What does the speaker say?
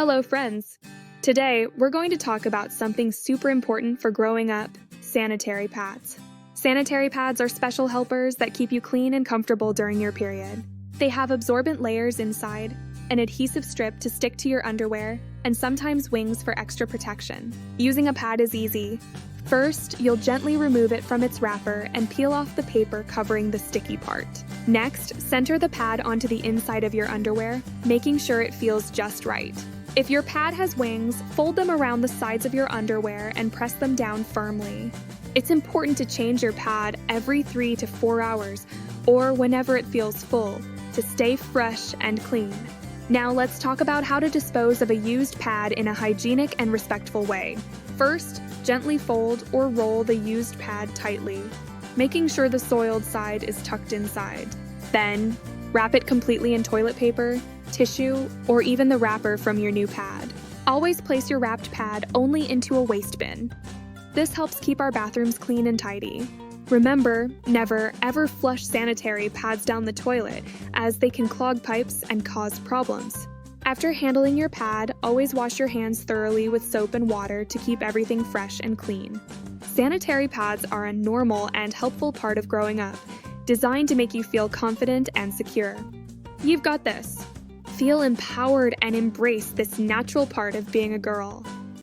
Hello, friends! Today, we're going to talk about something super important for growing up: sanitary pads. Sanitary pads are special helpers that keep you clean and comfortable during your period. They have absorbent layers inside, an adhesive strip to stick to your underwear, and sometimes wings for extra protection. Using a pad is easy. First, you'll gently remove it from its wrapper and peel off the paper covering the sticky part. Next, center the pad onto the inside of your underwear, making sure it feels just right. If your pad has wings, fold them around the sides of your underwear and press them down firmly. It's important to change your pad every 3 to 4 hours, or whenever it feels full, to stay fresh and clean. Now let's talk about how to dispose of a used pad in a hygienic and respectful way. First, gently fold or roll the used pad tightly, making sure the soiled side is tucked inside. Then, wrap it completely in toilet paper, tissue, or even the wrapper from your new pad. Always place your wrapped pad only into a waste bin. This helps keep our bathrooms clean and tidy. Remember, never ever flush sanitary pads down the toilet, as they can clog pipes and cause problems. After handling your pad, always wash your hands thoroughly with soap and water to keep everything fresh and clean. Sanitary pads are a normal and helpful part of growing up, designed to make you feel confident and secure. You've got this. Feel empowered and embrace this natural part of being a girl.